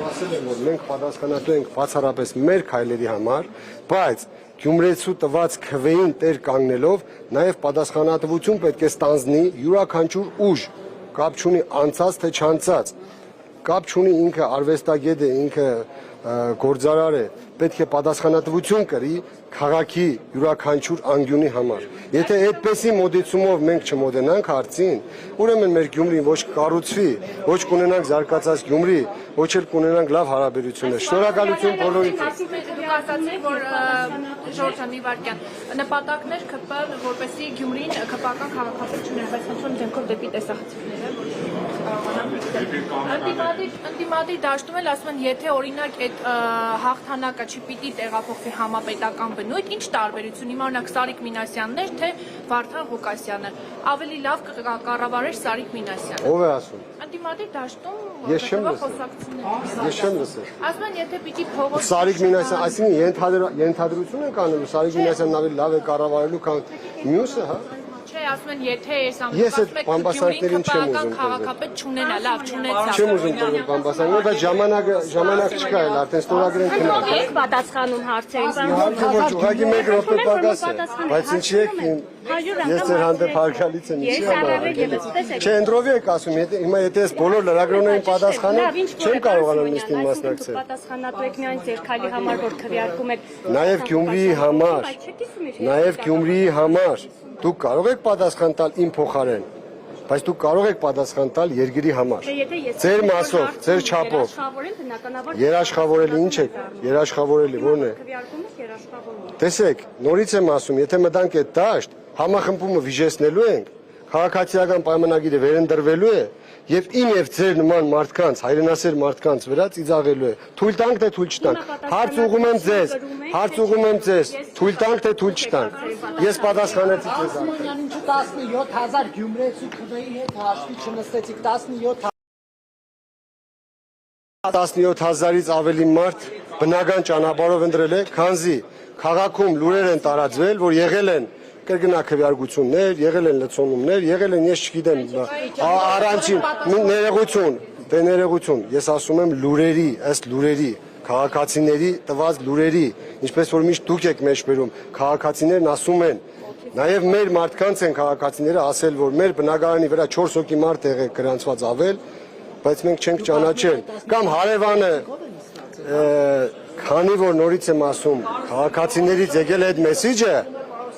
ասել եմ, որ մենք պատասխանատու ենք բացառապես մեր քայլերի համար, բայց Գյումրեցու տված քվեին տեր կանգնելով նաև պատասխանատվություն պետք է ստանձնի յուրաքանչյուր ուժ, կապ չունի անցած թե չանցած, կապ չունի ինքը արվեստագետ է, ինքը գործարար է, պետք է պատասխանատվություն կրի քաղաքի յուրաքանչյուր անկյունի համար։ Եթե այդպեսի մոտեցումով մենք չմոտենանք հարցին, ուրեմն մեր Գյումրին ոչ կառուցվի, ոչ կունենանք զարգացած Գյումրի, ոչ էլ կունենանք լավ հարաբերություններ։ Շնորհակալություն բոլորիդ։ Դուք ասացիք, որ Ժորժ ջան, մի վարքյան, նպատակներ ԿՊ-ն, որպեսզի Գյումրին ԿՊ-ական քաղաքացիություն էր, բայց խնդրում դեմքով դեպի տեսախցիկները, Ընդդիմադիր դաշտում էլ ասում են, եթե օրինակ այդ հաղթանակը չպիտի տեղափոխվի համապետական բնույթ, ինչ տարբերություն, հիմա օրինակ Սարիկ Մինասյանն էր, թե Վարդան Ղուկասյանը, ավելի լավ կառավարեր Սարիկ Մինասյանը։ Ով է ասում։ Ընդդիմադիր դաշտում Ես չեմ լսել։ Ասում են, եթե պիտի փողոց Սարիկ Մինասյան, այսինքն ենթադրություն եք անելու, Սարիկ Մինասյանն ավելի լավ է կառավարելու, քան մյուսը, հա։ Չէ, ասում են, եթե ես բամբասանքներին չեմ ուզում քաղաքապետ չունենա, լավ, չունեցա։ Չեմ ուզում տրվել բամբասանքները, բայց ժամանակ չկա էլ, արդեն ստորագրենք քննարկել։ Եք պատասխանում հարցերին։ Ոչ, ուղղակի 1 րոպե պակաս է, բայց ինչի եք ես ձեր հանդեպ հարգալից եմ, ինչի համար։ Չէ, ընտրովի եք ասում, հիմա եթե ես բոլոր լրագրողներին պատասխանեմ, չեմ կարողանում նիստին մասնակցել։ Պատասխանատու եք միայն ձեր քայլի համար, որ քվեարկում եք։ Նաև Գյումրիի համար, նաև Գյումրիի համար դուք կարող եք պատասխան տալ իմ փոխարեն, բայց դուք կարող եք պատասխան տալ երկրի համար։ Ձեր մասով, ձեր չափով։ Երաշխավորելի ինչ եք, երաշխավորելի ո՞րն է։ Տեսեք, նորից եմ ասում, եթե մտանք այդ դաշտ, համախմբումը վիժեցնելու ենք, քաղաքացիական պայմանագիրը վերընտրվելու է եւ իմ եւ ձեր նման մարդկանց, հայրենասեր մարդկանց վրա ծիծաղելու է։ Թույլ տանք թե թույլ չտանք։ Հարց ուղղում եմ ձեզ, թույլ տանք թե թույլ չտանք։ Ես պատասխանեցի ձեզ։ 17000 գյումրեցու քվեի հետ հաշվի չնստեցիք, 17000-ից ավելի մարդ բնական ճանապարհով ընտրել է, քանզի քաղաքում լուրեր են տարածվել, որ եղել են կրկնակվեարկություններ, եղել են լցոնումներ, եղել են, ես չգիտեմ, առանցին ներողություն, ես ասում եմ լուրերի, ըստ լուրերի, քաղաքացիների տված լուրերի, ինչպես որ միշտ դուք եք մեջբերում, քաղաքացիներն ասում են, նաև մեր մարդկանց են քաղաքացիները ասել, որ մեր բնակարանի վրա 4 հոգի մարդ եղել գրանցված ավել, բայց մենք չենք ճանաչել, կամ հարևանը, քանի որ նորից եմ ասում, քաղաքացիներից եկել է այդ մեսիջը,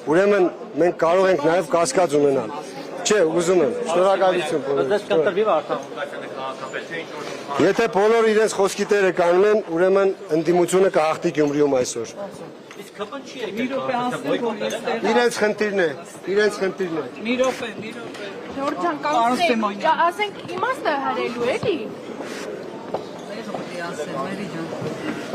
ուրեմն մենք կարող ենք նաև կասկած ունենալ։ Չէ, ուզում եմ, շնորհակալություն բոլորին։ Եթե բոլորը իրենց խոսքի տերը կանեն, ուրեմն ընդդիմությունը կհաղթի Գյումրիում այսօր։ Իրենց խնդիրն է։ Մի րոպե։ Ժորժ ջան, կանցնենք, ասենք իմաստը հրելու էլի։ Ասեմ, Մերի ջան։